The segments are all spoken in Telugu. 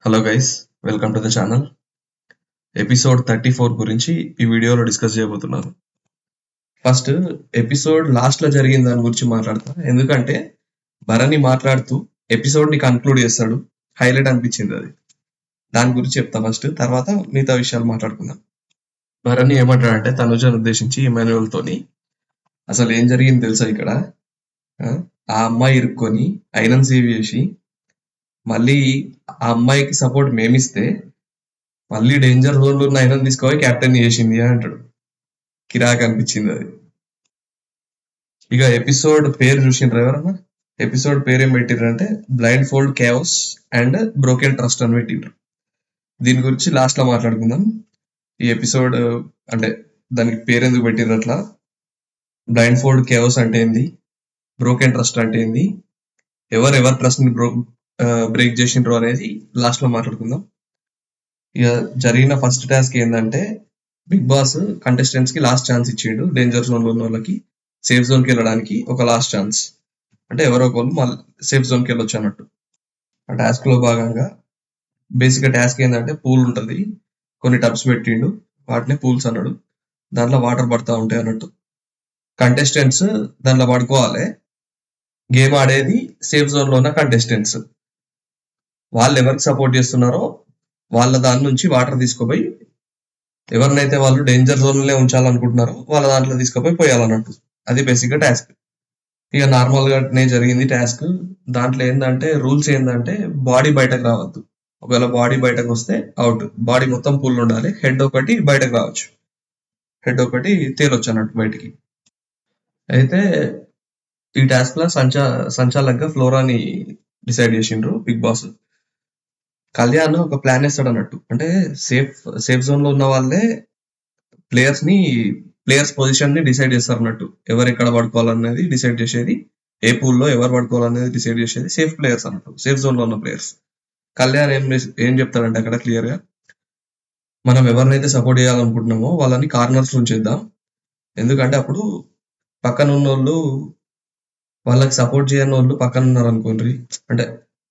Hello guys, welcome to the channel. Episode 34 గురించి ఈ వీడియోలో డిస్కస్ చేయబోతున్నాను. ఫస్ట్ ఎపిసోడ్ లాస్ట్ లో జరిగిన దాని గురించి మాట్లాడతా, ఎందుకంటే భరణి మాట్లాడుతూ ఎపిసోడ్ ని కన్క్లూడ్ చేస్తాడు. హైలైట్ అనిపించింది అది. దాని గురించి చెప్తా ఫస్ట్, తర్వాత మిగతా విషయాలు మాట్లాడుకుందాం. భరణి ఏమంటాడంటే తనుజను ఉద్దేశించి ఇమాన్యుయల్ తోని, అసలు ఏం జరిగింది తెలుసా ఇక్కడ? ఆ ఆ అమ్మాయి ఇరుక్కొని ఐరన్ సేవ్ చేసి మళ్ళీ ఆ అమ్మాయికి సపోర్ట్ మేమిస్తే మళ్ళీ డేంజర్ జోన్ లో ఉన్న ఐరన్ తీసుకుపోయి కెప్టెన్ చేసింది అని అంటాడు. కిరాక్ అనిపించింది అది. ఇక ఎపిసోడ్ పేరు చూసిండ్రు ఎవరన్నా? ఎపిసోడ్ పేరు ఏం పెట్టిండ్రు blind fold chaos and broken trust అని పెట్టిండ్రు. దీని గురించి లాస్ట్ లో మాట్లాడుకుందాం. ఈ ఎపిసోడ్ అంటే దానికి పేరు ఎందుకు పెట్టిండ్రు అట్లా, బ్లైండ్ ఫోల్డ్ కేవస్ అంటే ఏంది, బ్రోకెన్ ట్రస్ట్ అంటే ఏంది, ఎవరు ట్రస్ట్ ని బ్రేక్ చేసిండ్రు అనేది లాస్ట్ లో మాట్లాడుకుందాం. ఇక జరిగిన ఫస్ట్ టాస్క్ ఏంటంటే, బిగ్ బాస్ కంటెస్టెంట్స్ కి లాస్ట్ ఛాన్స్ ఇచ్చిండు. డేంజర్ జోన్ లో ఉన్న వాళ్ళకి సేఫ్ జోన్ కి వెళ్ళడానికి ఒక లాస్ట్ ఛాన్స్, అంటే ఎవరో ఒకళ్ళు మళ్ళీ సేఫ్ జోన్ కి వెళ్ళొచ్చు అన్నట్టు. ఆ టాస్క్ లో భాగంగా బేసిక్ టాస్క్ ఏంటంటే, పూల్ ఉంటది, కొన్ని టబ్స్ పెట్టిండు, వాటిని పూల్స్ అన్నాడు. దాంట్లో వాటర్ పడతా ఉంటాయి అన్నట్టు. కంటెస్టెంట్స్ దాంట్లో పడుకోవాలి. గేమ్ ఆడేది సేఫ్ జోన్ లో ఉన్న కంటెస్టెంట్స్. వాళ్ళు ఎవరికి సపోర్ట్ చేస్తున్నారో వాళ్ళ దాని నుంచి వాటర్ తీసుకుపోయి ఎవరినైతే వాళ్ళు డేంజర్ జోన్ లో ఉంచాలనుకుంటున్నారో వాళ్ళ దాంట్లో తీసుకుపోయి పోయాలన్నట్టు. అది బేసిక్ గా టాస్క్. ఇక నార్మల్ గానే జరిగింది టాస్క్. దాంట్లో ఏంటంటే రూల్స్ ఏంటంటే, బాడీ బయటకు రావద్దు. ఒకవేళ బాడీ బయటకు వస్తే అవుట్. బాడీ మొత్తం పుల్ ఉండాలి. హెడ్ ఒకటి బయటకు రావచ్చు, హెడ్ ఒకటి తేలొచ్చు అన్నట్టు బయటికి. అయితే ఈ టాస్క్ లో సంచాలకంగా ఫ్లోరాని డిసైడ్ చేసిండ్రు బిగ్ బాస్. కళ్యాణ్ ఒక ప్లాన్ వేస్తాడు అన్నట్టు, అంటే సేఫ్ జోన్ లో ఉన్న వాళ్ళే ప్లేయర్స్ పొజిషన్ ని డిసైడ్ చేస్తారు అన్నట్టు. ఎవరు ఎక్కడ పడుకోవాలనేది డిసైడ్ చేసేది, ఏ పూల్లో ఎవరు పడుకోవాలనేది డిసైడ్ చేసేది సేఫ్ ప్లేయర్స్ అన్నట్టు, సేఫ్ జోన్ లో ఉన్న ప్లేయర్స్. కళ్యాణ్ ఏం చెప్తాడంటే అక్కడ క్లియర్ గా, మనం ఎవరినైతే సపోర్ట్ చేయాలనుకుంటున్నామో వాళ్ళని కార్నర్స్ ఉంచేద్దాం. ఎందుకంటే అప్పుడు పక్కన ఉన్నోళ్ళు, వాళ్ళకి సపోర్ట్ చేయని వాళ్ళు పక్కన ఉన్నారు అనుకోండి, అంటే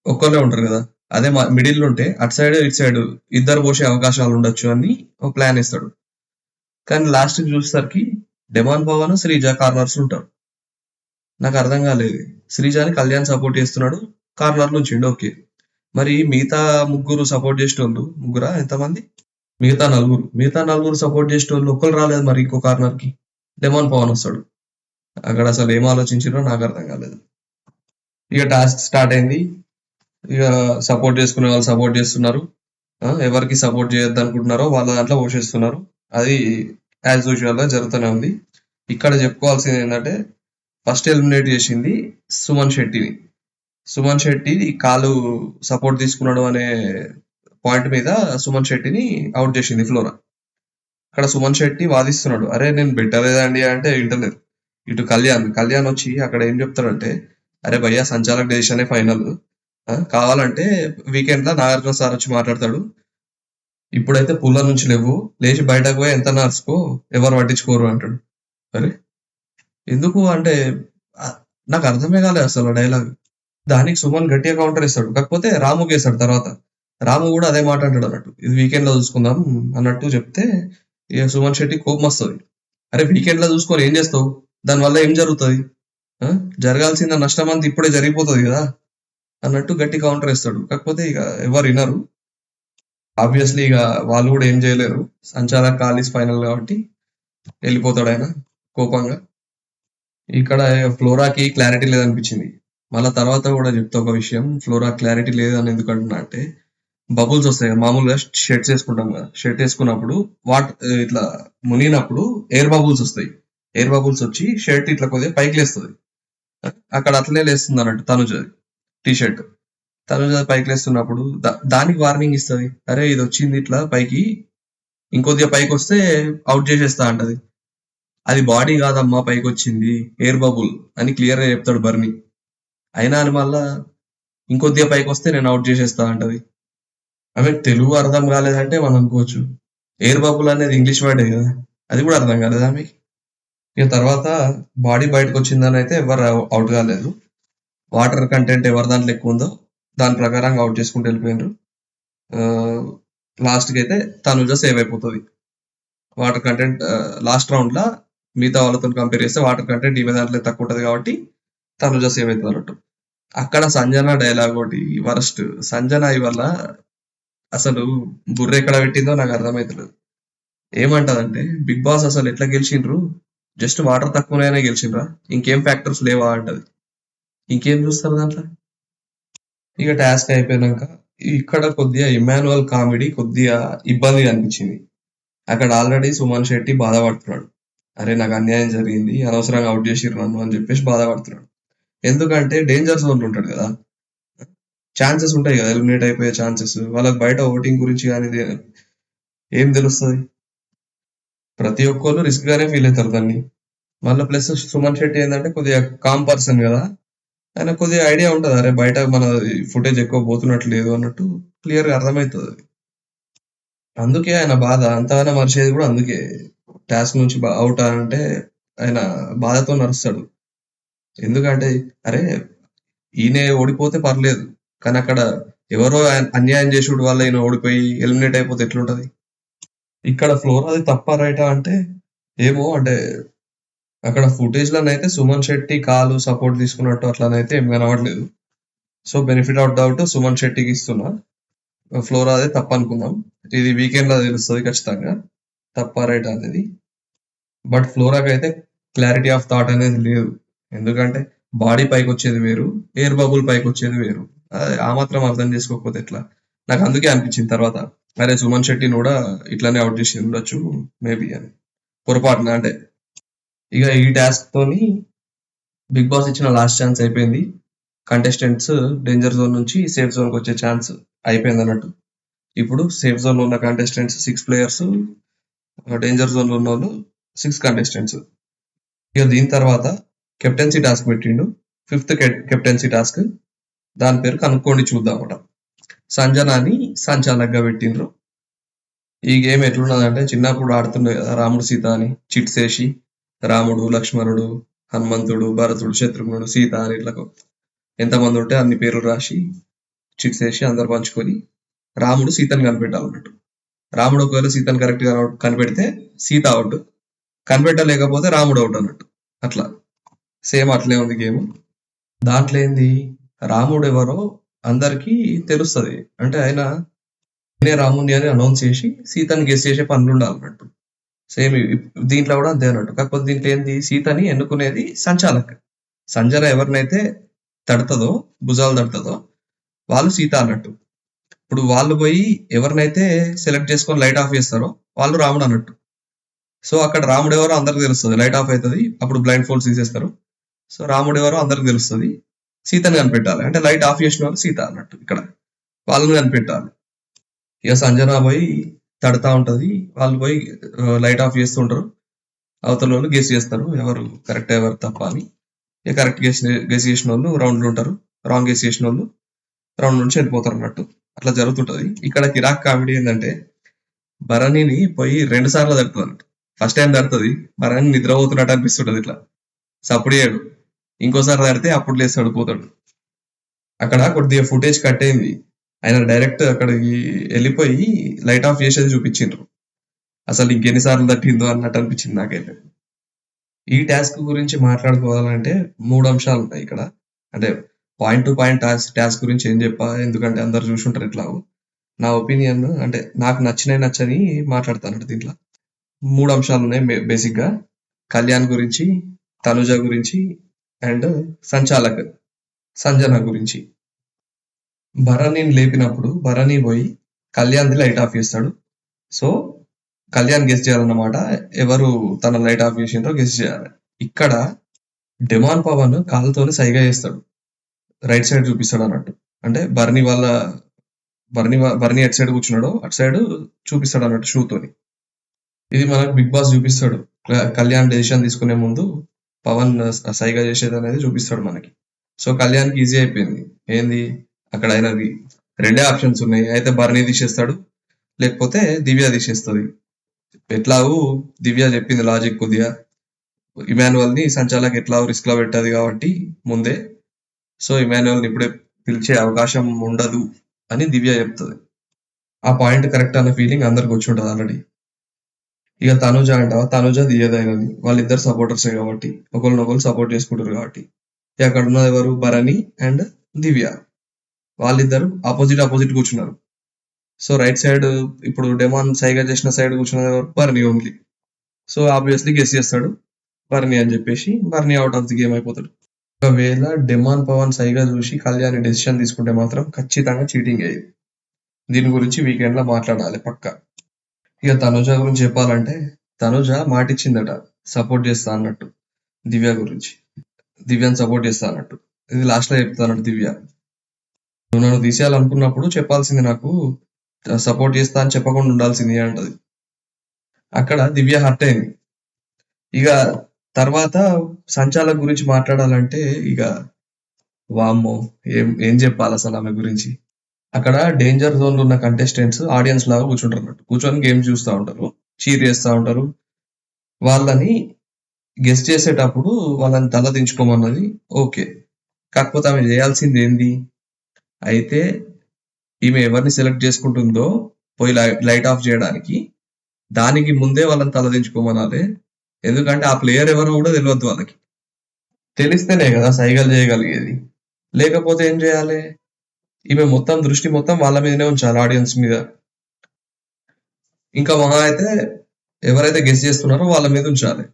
ఒక్కళ్ళే ఉంటారు కదా, అదే మిడిల్ ఉంటే అటు సైడ్ ఇటు సైడ్ ఇద్దరు పోసే అవకాశాలు ఉండొచ్చు అని ఒక ప్లాన్ ఇస్తాడు. కానీ లాస్ట్ కి చూసేసరికి డెమాన్ పవన్, శ్రీజ కార్నర్స్ ఉంటారు. నాకు అర్థం కాలేదు, శ్రీజాని కళ్యాణ్ సపోర్ట్ చేస్తున్నాడు, కార్నర్ నుంచి ఓకే, మరి మిగతా ముగ్గురు సపోర్ట్ చేసేటోళ్ళు ముగ్గురా ఎంతమంది, మిగతా నలుగురు సపోర్ట్ చేసేటోళ్ళు ఒక్కరు రాలేదు మరి ఇంకో కార్నర్ కి. డెమాన్ పవన్ వస్తాడు. అక్కడ అసలు ఏం ఆలోచించారో నాకు అర్థం కాలేదు. ఇక టాస్క్ స్టార్ట్ అయింది. ఇక సపోర్ట్ చేసుకునే వాళ్ళు సపోర్ట్ చేస్తున్నారు, ఎవరికి సపోర్ట్ చేయొద్దు అనుకుంటున్నారో వాళ్ళ దాంట్లో పోషిస్తున్నారు. అది యాజ్ యూజువల్ గా జరుగుతూనే ఉంది. ఇక్కడ చెప్పుకోవాల్సింది ఏంటంటే, ఫస్ట్ ఎలిమినేట్ చేసింది సుమన్ శెట్టిని. సుమన్ శెట్టి కాలు సపోర్ట్ తీసుకున్నాడు అనే పాయింట్ మీద సుమన్ శెట్టిని అవుట్ చేసింది ఫ్లోరా. అక్కడ సుమన్ శెట్టి వాదిస్తున్నాడు, అరే నేను పెట్టలేదండి అంటే వింటలేదు. ఇటు కళ్యాణ్ వచ్చి అక్కడ ఏం చెప్తాడంటే, అరే భయ్యా సంచాలక్ డెసిషనే ఫైనల్, కావాలంటే వీకెండ్ లో నాగార్జున సార్ వచ్చి మాట్లాడతాడు, ఇప్పుడైతే పుల్ల నుంచి లేవు, లేచి బయటకు పోయి ఎంత నడుచుకో, ఎవరు పట్టించుకోరు అంటాడు. అరే ఎందుకు అంటే, ఆ, నాకు అర్థమే కాలేదు అసలు డైలాగ్. దానికి సుమన్ గట్టిగా కౌంటర్ ఇస్తాడు, కాకపోతే రాముకి వేస్తాడు తర్వాత. రాము కూడా అదే మాట అంటాడు అన్నట్టు, ఇది వీకెండ్ లో చూసుకుందాం అన్నట్టు చెప్తే ఇక సుమన్ శెట్టి కోపం వస్తుంది. అరే వీకెండ్ లో చూసుకొని ఏం చేస్తావు, దానివల్ల ఏం జరుగుతుంది, జరగాల్సిన నష్టం అంతా ఇప్పుడే జరిగిపోతుంది కదా అన్నట్టు గట్టి కౌంటర్ ఇస్తాడు. కాకపోతే ఇక ఎవరు వినరు. ఆబ్వియస్లీ ఇక వాళ్ళు కూడా ఏం చేయలేరు, సంచాలక్ కాలీస్ ఫైనల్ కాబట్టి వెళ్ళిపోతాడు ఆయన కోపంగా. ఇక్కడ ఫ్లోరాకి క్లారిటీ లేదనిపించింది. మళ్ళా తర్వాత కూడా చెప్తా ఒక విషయం, ఫ్లోరా క్లారిటీ లేదని ఎందుకు అంటున్నా అంటే, బబుల్స్ వస్తాయి కదా, మామూలుగా షర్ట్స్ వేసుకుంటాం కదా, షర్ట్ వేసుకున్నప్పుడు ఇట్లా మునిగినప్పుడు ఎయిర్ బబుల్స్ వస్తాయి. ఎయిర్ బబుల్స్ వచ్చి షర్ట్ ఇట్లా కొద్దిగా పైకి లేస్తుంది. అక్కడ అట్లనే లేస్తుంది అన్నట్టు తనుజ టీ షర్ట్. తనుజ పైకి లేస్తున్నప్పుడు దానికి వార్నింగ్ ఇస్తుంది, అరే ఇది వచ్చింది ఇట్లా పైకి, ఇంకొద్దిగా పైకి వస్తే అవుట్ చేసేస్తా అంటది. అది బాడీ కాదమ్మా పైకి వచ్చింది, ఎయిర్ బబుల్ అని క్లియర్ గా చెప్తాడు బర్ని. అయినా అని మళ్ళా ఇంకొద్దిగా పైకి వస్తే నేను అవుట్ చేసేస్తా అంటది. ఆమె తెలుగు అర్థం కాలేదంటే మనం అనుకోవచ్చు, ఎయిర్ బబుల్ అనేది ఇంగ్లీష్ వర్డే కదా, అది కూడా అర్థం కాలేదు ఆమెకి. ఇక తర్వాత బాడీ బయటకు వచ్చిందని అయితే ఎవరు అవుట్ కాలేదు. వాటర్ కంటెంట్ ఎవరి దాంట్లో ఎక్కువ ఉందో దాని ప్రకారంగా అవుట్ చేసుకుంటూ వెళ్ళిపోయినారు. లాస్ట్కి అయితే తనుజ సేవ్ అయిపోతుంది. వాటర్ కంటెంట్ లాస్ట్ రౌండ్ లా మిగతా వాళ్ళతో కంపేర్ చేస్తే వాటర్ కంటెంట్ ఈమె దాంట్లో తక్కువ ఉంటుంది కాబట్టి తనుజ సేవ్ అవుతుంది అన్నట్టు. అక్కడ సంజన డైలాగ్ ఒకటి వరస్ట్. సంజన వల్ల అసలు బుర్ర ఎక్కడ పెట్టిందో నాకు అర్థమవుతలేదు. ఏమంటదంటే బిగ్ బాస్ అసలు ఎట్లా గెలిచిండ్రు, జస్ట్ వాటర్ తక్కువనైనా గెలిచిండ్రా, ఇంకేం ఫ్యాక్టర్స్ లేవా అంటది. ఇంకేం చూస్తారు దాంట్లో. ఇక టాస్క్ అయిపోయినాక ఇక్కడ కొద్దిగా ఇమాన్యువల్ కామెడీ కొద్దిగా ఇబ్బందిగా అనిపించింది. అక్కడ ఆల్రెడీ సుమన్ శెట్టి బాధపడుతున్నాడు. అరే నాకు అన్యాయం జరిగింది, అనవసరంగా అవుట్ చేసిర్రు నన్ను అని చెప్పేసి బాధపడుతున్నాడు. ఎందుకంటే డేంజర్ జోన్ ఉంటాడు కదా, ఛాన్సెస్ ఉంటాయి కదా ఎలిమినేట్ అయిపోయే ఛాన్సెస్. వాళ్ళకి బయట ఓటింగ్ గురించి కానీ ఏం తెలుస్తుంది. ప్రతి ఒక్కళ్ళు రిస్క్ గానే ఫీల్ అవుతారు దాన్ని. మళ్ళీ ప్లస్ సుమన్ శెట్టి ఏంటంటే కొద్దిగా కామ్ పర్సన్ కదా, ఆయన కొద్దిగా ఐడియా ఉంటుంది. అరే బయట మన ఫుటేజ్ ఎక్కువ పోతున్నట్లు లేదు అన్నట్టు క్లియర్ గా అర్థమవుతుంది. అందుకే ఆయన బాధ అంతగానే మరిచేది కూడా అందుకే. టాస్క్ నుంచి అవుట్ అంటే ఆయన బాధతో నడుస్తాడు. ఎందుకంటే అరే ఈయన ఓడిపోతే పర్లేదు, కానీ అక్కడ ఎవరో అన్యాయం చేసుడు వల్ల ఈయన ఓడిపోయి ఎలిమినేట్ అయిపోతే ఎట్లుంటది. ఇక్కడ ఫ్లోర్ అది తప్ప రైటా అంటే ఏమో, అంటే అక్కడ ఫుటేజ్ లోనైతే సుమన్ శెట్టి కాలు సపోర్ట్ తీసుకున్నట్టు అట్లనైతే ఏం కనబడలేదు. So benefit of doubt Suman శెట్టికి ఇస్తున్నా. ఫ్లోర్ అదే తప్ప అనుకుందాం. ఇది వీకెండ్ లో తెలుస్తుంది ఖచ్చితంగా తప్ప రైట్ అనేది. బట్ ఫ్లోరాకి అయితే క్లారిటీ ఆఫ్ థాట్ అనేది లేదు. ఎందుకంటే బాడీ పైకి వచ్చేది వేరు, ఎయిర్ బబుల్ పైకి వచ్చేది వేరు. ఆ మాత్రం అర్థం చేసుకోకపోతే ఎట్లా. నాకు అందుకే అనిపించింది తర్వాత, అరే సుమన్ శెట్టిని కూడా ఇట్లానే అవుట్ చేసి ఉండొచ్చు మేబీ అని పొరపాటున. అంటే ఇక ఈ టాస్క్ తోని బిగ్ బాస్ ఇచ్చిన లాస్ట్ ఛాన్స్ అయిపోయింది. కంటెస్టెంట్స్ డేంజర్ జోన్ నుంచి సేఫ్ జోన్ కి వచ్చే ఛాన్స్ అయిపోయింది అన్నట్టు. ఇప్పుడు సేఫ్ జోన్ లో ఉన్న కంటెస్టెంట్స్ 6 ప్లేయర్స్, డేంజర్ జోన్ లో ఉన్న వాళ్ళు 6 కంటెస్టెంట్స్. ఇక దీని తర్వాత కెప్టెన్సీ టాస్క్ పెట్టిండు, 5th కెప్టెన్సీ టాస్క్. దాని పేరు కనుక్కోండి చూద్దామట. సంజనాని సంచాలక్గా పెట్టిండ్రు. ఈ గేమ్ ఎట్లున్నదంటే చిన్నప్పుడు ఆడుతుండే కదా రాముడు సీత అని చిట్స్ వేసి రాముడు, లక్ష్మణుడు, హనుమంతుడు, భరతుడు, శత్రుఘ్నుడు, సీత అని ఇట్లా ఎంతమంది ఉంటే అన్ని పేర్లు రాసి చిట్స్ వేసి అందరు పంచుకొని రాముడు సీతను కనిపెట్టాలన్నట్టు. రాముడు ఒకవేళ సీతను కరెక్ట్ గా కనిపెడితే సీత అవుట్, కనిపెట్టలేకపోతే రాముడు అవుట్ అన్నట్టు. అట్లా సేమ్ అట్లే ఉంది గేమ్. దాంట్లో ఏంది, రాముడు ఎవరో అందరికి తెలుస్తది. అంటే ఆయన నేనే రాముని అని అనౌన్స్ చేసి సీతని గెస్ చేసే పనులు ఉండాలన్నట్టు. సేమ్ దీంట్లో కూడా అంతే అన్నట్టు. కాకపోతే దీంట్లో ఏంది, సీతని ఎన్నుకునేది సంచాలక్. సంజన ఎవరినైతే తడుతుందో, భుజాలు తడుతుందో వాళ్ళు సీత అన్నట్టు. ఇప్పుడు వాళ్ళు పోయి ఎవరినైతే సెలెక్ట్ చేసుకొని లైట్ ఆఫ్ చేస్తారో వాళ్ళు రాముడు అన్నట్టు. సో అక్కడ రాముడు ఎవరో అందరికి తెలుస్తుంది. లైట్ ఆఫ్ అవుతుంది, అప్పుడు బ్లైండ్ ఫోల్డ్స్ తీసేస్తారు. సో రాముడు ఎవరో అందరికి తెలుస్తుంది. సీతను కనిపెట్టాలి అంటే లైట్ ఆఫ్ చేసిన వాళ్ళు సీత అన్నట్టు. ఇక్కడ వాళ్ళని కనిపెట్టాలి. ఇక సంజన పోయి తడతా ఉంటది, వాళ్ళు పోయి లైట్ ఆఫ్ చేస్తూ ఉంటారు. అవతల వాళ్ళు గెస్ చేస్తారు ఎవరు కరెక్ట్ ఎవరు తప్ప అని. ఇక కరెక్ట్ గెస్ చేసిన వాళ్ళు రౌండ్ లో ఉంటారు, రాంగ్ గెస్ చేసిన వాళ్ళు రౌండ్ నుంచి వెళ్ళిపోతారు అన్నట్టు. అట్లా జరుగుతుంటది. ఇక్కడ కిరాక్ కామెడీ ఏంటంటే భరణిని పోయి 2 సార్లు తడుతుంది అన్నట్టు. ఫస్ట్ టైం తడుతుంది, భరణి నిద్రపోతున్నట్టు అనిపిస్తుంటది ఇట్లా, సప్పుడేయడు. ఇంకోసారి తడితే అప్పుడు లేస్తాడు పోతాడు. అక్కడ కొద్దిగా ఫుటేజ్ కట్ అయింది, ఆయన డైరెక్ట్ అక్కడికి వెళ్ళిపోయి లైట్ ఆఫ్ చేసేది చూపించిండ్రు. అసలు ఇంకెన్నిసార్లు తట్టిందో అన్నట్టు అనిపించింది నాకైతే. ఈ టాస్క్ గురించి మాట్లాడుకోవాలంటే 3 అంశాలు ఉన్నాయి ఇక్కడ. అంటే పాయింట్ టు పాయింట్ టాస్క్ గురించి ఏం చెప్పా, ఎందుకంటే అందరు చూసుంటారు ఇట్లా. నా ఒపీనియన్ అంటే నాకు నచ్చని మాట్లాడతాను దీంట్లో. 3 అంశాలు ఉన్నాయి బేసిక్ గా. కళ్యాణ్ గురించి, తనుజ గురించి అండ్ సంచాలక్ సంజన గురించి. భరణిని లేపినప్పుడు భరణి పోయి కళ్యాణ్ది లైట్ ఆఫ్ చేస్తాడు. సో కళ్యాణ్ గెస్ చేయాలన్నమాట, ఎవరు తన లైట్ ఆఫ్ చేసిండ్రో గెస్ చేయాలి. ఇక్కడ డెమాన్ పవన్ కాళ్ళతోని సైగా చేస్తాడు, రైట్ సైడ్ చూపిస్తాడు అన్నట్టు. అంటే బర్నీ ఎట్ సైడ్ కూర్చున్నాడో అటు సైడ్ చూపిస్తాడు అన్నట్టు షూ తోని. ఇది మనకు బిగ్ బాస్ చూపిస్తాడు. కళ్యాణ్ డెసిషన్ తీసుకునే ముందు పవన్ సైగా చేసేది అనేది చూపిస్తాడు మనకి. సో కళ్యాణ్కి ఈజీ అయిపోయింది. ఏంది, అక్కడ ఆయనది 2 ఆప్షన్స్ ఉన్నాయి, అయితే బర్నీ తీసేస్తాడు లేకపోతే దివ్య తీసేస్తుంది. ఎట్లాగూ దివ్య చెప్పింది లాజిక్ కొద్దిగా, ఇమాన్యువల్ ని సంచాలక్ ఎట్లా రిస్క్ లో పెట్టదు కాబట్టి ముందే, సో ఇమాన్యువల్ ని ఇప్పుడే పిలిచే అవకాశం ఉండదు అని దివ్య చెప్తుంది. ఆ పాయింట్ కరెక్ట్ అన్న ఫీలింగ్ అందరికి వచ్చి ఉంటుంది ఆల్రెడీ. ఇక తనుజ అంటావా, తనుజ దియ్యదైనది, వాళ్ళిద్దరు సపోర్టర్సే కాబట్టి ఒకరినొకరు సపోర్ట్ చేసుకుంటారు కాబట్టి. ఇక అక్కడ ఉన్నది ఎవరు, భరణి అండ్ దివ్య, వాళ్ళిద్దరు ఆపోజిట్ ఆపోజిట్ కూర్చున్నారు. సో రైట్ సైడ్ ఇప్పుడు డెమాన్ సైగా చేసిన సైడ్ కూర్చున్నది ఎవరు, Bharani only. So obviously guess చేస్తాడు భరణి అని చెప్పేసి, Bharani out of the game అయిపోతాడు. ఒకవేళ డెమాన్ పవన్ సైగా చూసి కళ్యాణి డెసిషన్ తీసుకుంటే మాత్రం ఖచ్చితంగా చీటింగ్ అయ్యేది. దీని గురించి వీకెండ్ లో మాట్లాడాలి పక్క. ఇక తనుజ గురించి చెప్పాలంటే, తనుజ మాటిచ్చిందట సపోర్ట్ చేస్తా అన్నట్టు దివ్య గురించి, దివ్యని సపోర్ట్ చేస్తా అన్నట్టు. ఇది లాస్ట్ లో చెప్తానట్టు దివ్య, నువ్వు నన్ను తీసేయాలనుకున్నప్పుడు చెప్పాల్సింది, నాకు సపోర్ట్ చేస్తా అని చెప్పకుండా ఉండాల్సింది అంటది. అక్కడ దివ్య హర్ట్ అయింది. ఇక తర్వాత సంచాలక్ గురించి మాట్లాడాలంటే ఇక వామ్మో, ఏం ఏం చెప్పాలి అసలు ఆమె గురించి. అక్కడ డేంజర్ జోన్ లో ఉన్న కంటెస్టెంట్స్ ఆడియన్స్ లాగా కూర్చుంటారు అన్నట్టు, కూర్చొని గేమ్స్ చూస్తూ ఉంటారు, చీర్ చేస్తూ ఉంటారు. వాళ్ళని గెస్ట్ చేసేటప్పుడు వాళ్ళని తల దించుకోమన్నది ఓకే, కాకపోతే ఆమె చేయాల్సింది ఏంది, అయితే ఈమె ఎవరిని సెలెక్ట్ చేసుకుంటుందో పోయి లైట్ ఆఫ్ చేయడానికి, దానికి ముందే వాళ్ళని తల దించుకోమనాలి. ఎందుకంటే ఆ ప్లేయర్ ఎవరో కూడా తెలియద్దు వాళ్ళకి. తెలిస్తేనే కదా సైగలు చేయగలిగేది, లేకపోతే ఏం చేయాలి. ఈమె మొత్తం దృష్టి మొత్తం వాళ్ళ మీదనే ఉంచాలి, ఆడియన్స్ మీద. ఇంకా మహా అయితే ఎవరైతే గెస్ చేస్తున్నారో వాళ్ళ మీద ఉంచాలి,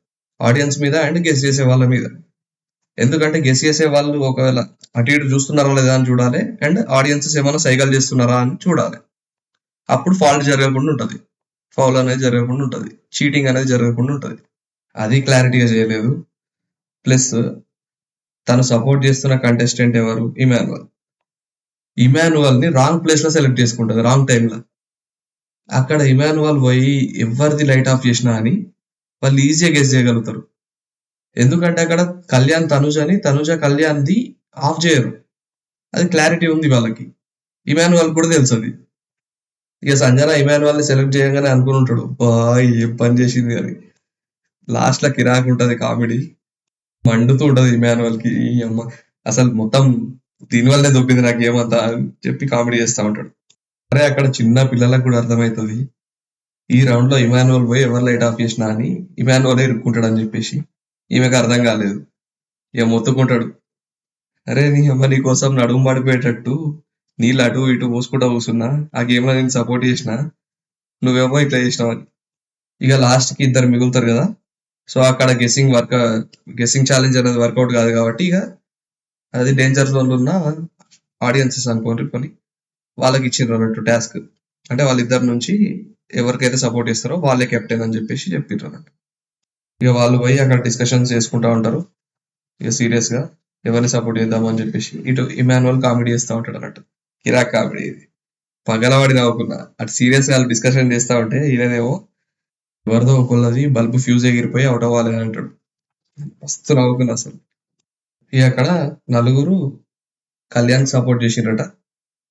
ఆడియన్స్ మీద అండ్ గెస్ చేసే వాళ్ళ మీద. ఎందుకంటే గెస్ చేసే వాళ్ళు ఒకవేళ అటు ఇటు చూస్తున్నారా లేదా అని చూడాలి, అండ్ ఆడియన్సెస్ ఏమైనా సైగలు చేస్తున్నారా అని చూడాలి. అప్పుడు ఫాల్ట్ జరగకుండా ఉంటది, ఫౌల్ అనేది జరగకుండా ఉంటది, చీటింగ్ అనేది జరగకుండా ఉంటది. అది క్లారిటీగా చేయలేదు. ప్లస్ తను సపోర్ట్ చేస్తున్న కంటెస్టెంట్ ఎవరు, ఇమాన్యువల్. ఇమాన్యువల్ ని రాంగ్ ప్లేస్ లో సెలెక్ట్ చేసుకుంటది, రాంగ్ టైంలో. అక్కడ ఇమాన్యువల్ పోయి ఎవరిది లైట్ ఆఫ్ చేసినా అని వాళ్ళు ఈజీగా గెస్ చేయగలుగుతారు. ఎందుకంటే అక్కడ కళ్యాణ్ తనుజని, తనుజ కళ్యాణ్ది ఆఫ్ చేయరు, అది క్లారిటీ ఉంది వాళ్ళకి. ఇమాన్యువల్ కూడా తెలుసు అది. ఇక సంజన ఇమాన్యువల్ ని సెలెక్ట్ చేయగానే అనుకుని ఉంటాడు, ఏం పని చేసింది అని. లాస్ట్ లో కిరాక్ ఉంటది, కామెడీ మండుతూ ఉంటది ఇమాన్యువల్ కి. ఈ అమ్మ అసలు మొత్తం దీనివల్లనే దొబ్బింది నాకు ఏమంతా అని చెప్పి కామెడీ చేస్తా ఉంటాడు. అరే అక్కడ చిన్న పిల్లలకు కూడా అర్థమవుతుంది, ఈ రౌండ్ లో ఇమాన్యువల్ పోయి ఎవరు లైట్ ఆఫ్ చేసినా అని ఇమాన్యువలే ఇరుక్కుంటాడు అని చెప్పేసి. ఈమెకు అర్థం కాలేదు, ఇక మొత్తుకుంటాడు, అరే నీ అమ్మ నీ కోసం నడుము పడిపోయేటట్టు నీళ్ళు అటు ఇటు పోసుకుంటా కూర్చున్నా, ఆ గేమ్ లో నేను సపోర్ట్ చేసిన, నువ్వేమో ఇట్లా చేసినావని. ఇక లాస్ట్ కి ఇద్దరు మిగులుతారు కదా. సో అక్కడ గెస్సింగ్ ఛాలెంజ్ అనేది వర్కౌట్ కాదు కాబట్టి ఇక అది డేంజర్ జోన్ లో ఉన్న ఆడియన్సెస్ అనుకోండి కొని వాళ్ళకి ఇచ్చిండ్రు అన్నట్టు టాస్క్. అంటే వాళ్ళిద్దరి నుంచి ఎవరికైతే సపోర్ట్ చేస్తారో వాళ్ళే కెప్టెన్ అని చెప్పేసి చెప్పిండ్రు అన్నట్టు. ఇక వాళ్ళు పోయి అక్కడ డిస్కషన్స్ చేసుకుంటా ఉంటారు, ఇక సీరియస్ గా ఎవరిని సపోర్ట్ చేద్దాం అని చెప్పేసి. ఇటు ఇమాన్యువల్ కామెడీ చేస్తా ఉంటాడు అన్నట్టు, కిరాక్ కామెడీ ఇది. పగలవాడి నవ్వుకున్నా, అటు సీరియస్ గా డిస్కషన్ చేస్తా ఉంటే ఈయనేమో ఎవరిదో ఒకళ్ళది బల్బు ఫ్యూజ్ ఎగిరిపోయి అవుట్ అవ్వాలి అని అంటాడు. మస్తు నవ్వుకున్నా అసలు. ఇక అక్కడ నలుగురు కళ్యాణ్ సపోర్ట్ చేసిండ్రట,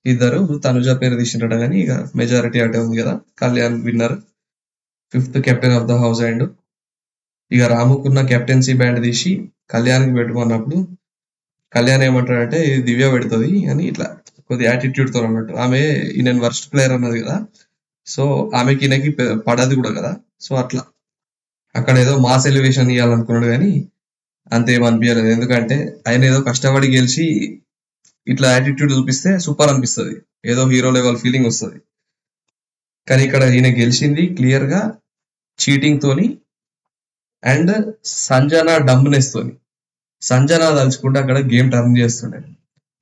ఇద్దరు తనుజ పేరు తీసిండ్రట, కానీ ఇక మెజారిటీ అటే ఉంది కదా, Kalyan winner, 5th captain of the house. And ఇక రాముకున్న కెప్టెన్సీ బ్యాండ్ తీసి కళ్యాణ్కి పెట్టుకున్నప్పుడు కళ్యాణ్ ఏమంటాడంటే ఇది దివ్య పెడుతుంది అని ఇట్లా కొద్ది యాటిట్యూడ్ తో అన్నట్టు. ఆమె ఈయన వర్స్ట్ ప్లేయర్ అన్నది కదా, సో ఆమెకి ఈయనకి పడదు కూడా కదా. సో అట్లా అక్కడ ఏదో మాస్ ఎలివేషన్ ఇవ్వాలనుకున్నాడు కానీ అంతేం అనిపించలేదు. ఎందుకంటే ఆయన ఏదో కష్టపడి గెలిచి ఇట్లా యాటిట్యూడ్ చూపిస్తే సూపర్ అనిపిస్తుంది, ఏదో హీరో లెవెల్ ఫీలింగ్ వస్తుంది. కానీ ఇక్కడ ఈయన గెలిచింది క్లియర్ గా చీటింగ్ తోని అండ్ సంజన డంబ్నెస్ తోని. సంజన తలుచుకుంటే అక్కడ గేమ్ టర్న్ చేస్తుండే,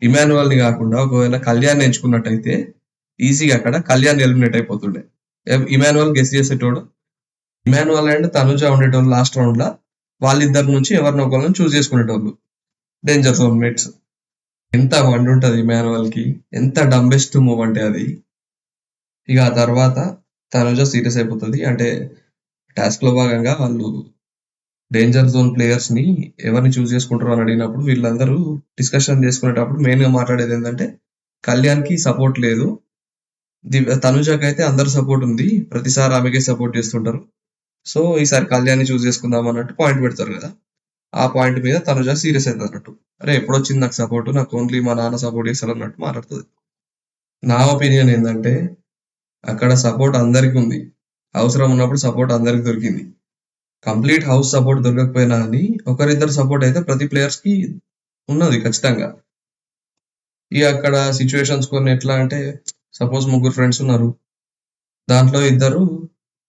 ఇమాన్యువల్ ని కాకుండా ఒకవేళ కళ్యాణ్ ఎంచుకున్నట్టయితే ఈజీగా అక్కడ కళ్యాణ్ ఎలిమినేట్ అయిపోతుండే. ఇమాన్యువల్ గెస్ చేసేటోడు, ఇమాన్యువల్ అండ్ తనుజ ఉండేటోళ్ళు లాస్ట్ రౌండ్ లా, వాళ్ళిద్దరి నుంచి ఎవరినో ఒకరిని చూస్ చేసుకునేటోళ్ళు డేంజర్ జోన్ మేట్స్. ఎంత మండి ఉంటది ఇమాన్యువల్ కి, ఎంత డంబెస్ట్ మూవ్ అంటే అది. ఇక ఆ తర్వాత తనుజ సీరియస్ అయిపోతుంది. అంటే టాస్క్ లో భాగంగా వాళ్ళు డేంజర్ జోన్ ప్లేయర్స్ ని ఎవరిని చూస్ చేసుకుంటారు అని అడిగినప్పుడు వీళ్ళందరూ డిస్కషన్ చేసుకునేటప్పుడు మెయిన్ గా మాట్లాడేది ఏంటంటే కళ్యాణ్ కి సపోర్ట్ లేదు, తనుజకి అయితే అందరు సపోర్ట్ ఉంది, ప్రతిసారి ఆమెకే సపోర్ట్ చేస్తుంటారు, సో ఈసారి కళ్యాణ్ చూస్ చేసుకుందాం అన్నట్టు పాయింట్ పెడతారు కదా. ఆ పాయింట్ మీద తనుజ సీరియస్ అవుతుంది అన్నట్టు, అరే ఎప్పుడొచ్చింది నాకు సపోర్ట్, నాకు ఓన్లీ మా నాన్న సపోర్ట్ చేస్తారు అన్నట్టు మాట్లాడుతుంది. నా ఒపీనియన్ ఏంటంటే అక్కడ సపోర్ట్ అందరికి ఉంది. అవసరం ఉన్నప్పుడు సపోర్ట్ అందరికి దొరికింది. కంప్లీట్ హౌస్ సపోర్ట్ దొరకకపోయినా అని ఒకరిద్దరు సపోర్ట్ అయితే ప్రతి ప్లేయర్స్ కి ఉన్నది ఖచ్చితంగా. ఇక అక్కడ సిచ్యువేషన్స్ కొన్ని ఎట్లా అంటే సపోజ్ ముగ్గురు ఫ్రెండ్స్ ఉన్నారు. దాంట్లో ఇద్దరు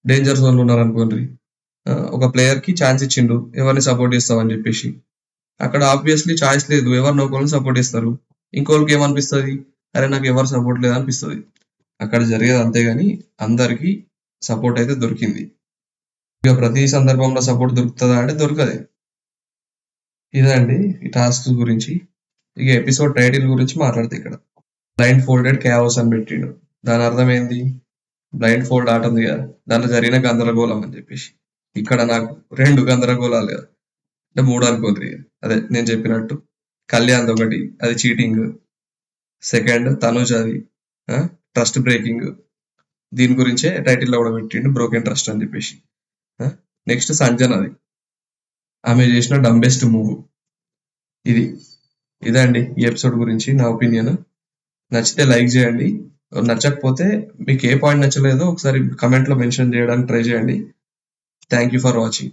డేంజర్ జోన్ లో ఉన్నారు అనుకోండి. ఒక ప్లేయర్ కి ఛాన్స్ ఇచ్చిండు ఎవరిని సపోర్ట్ చేస్తావని చెప్పేసి. అక్కడ ఆబ్వియస్లీ ఛాయిస్ లేదు, ఎవరిని ఒకరిని సపోర్ట్ చేస్తారు. ఇంకోళ్ళకి ఏమనిపిస్తుంది, అరే నాకు ఎవరు సపోర్ట్ లేదు అనిపిస్తుంది. అక్కడ జరిగేది అంతేగాని అందరికి సపోర్ట్ అయితే దొరికింది. ఇక ప్రతి సందర్భంలో సపోర్ట్ దొరుకుతుందా అంటే దొరకదు. ఇదండి ఈ టాస్క్ గురించి. ఇక ఎపిసోడ్ టైటిల్ గురించి మాట్లాడితే ఇక్కడ బ్లైండ్ ఫోల్డెడ్ క్యావోస్ అని పెట్టిండు. దాని అర్థం ఏంది, బ్లైండ్ ఫోల్డ్ ఆట ఉంది కదా, దాంట్లో జరిగిన గందరగోళం అని చెప్పేసి. ఇక్కడ నాకు 2 గందరగోళాలు కదా, అంటే 3 అనుకోండి. అదే నేను చెప్పినట్టు కళ్యాణ్ ఒకటి, అది చీటింగ్. సెకండ్ తనుజ్, అది ట్రస్ట్ బ్రేకింగ్. దీని గురించే టైటిల్ లో కూడా పెట్టిండు, బ్రోకెన్ ట్రస్ట్ అని చెప్పేసి. నెక్స్ట్ సంజన్, అది ఆమె చేసిన డంబెస్ట్ మూవ్. ఇదండి ఈ ఎపిసోడ్ గురించి నా ఒపీనియన్. నచ్చితే లైక్ చేయండి, నచ్చకపోతే మీకు ఏ పాయింట్ నచ్చలేదో ఒకసారి కమెంట్ లో మెన్షన్ చేయడానికి ట్రై చేయండి. Thank you for watching.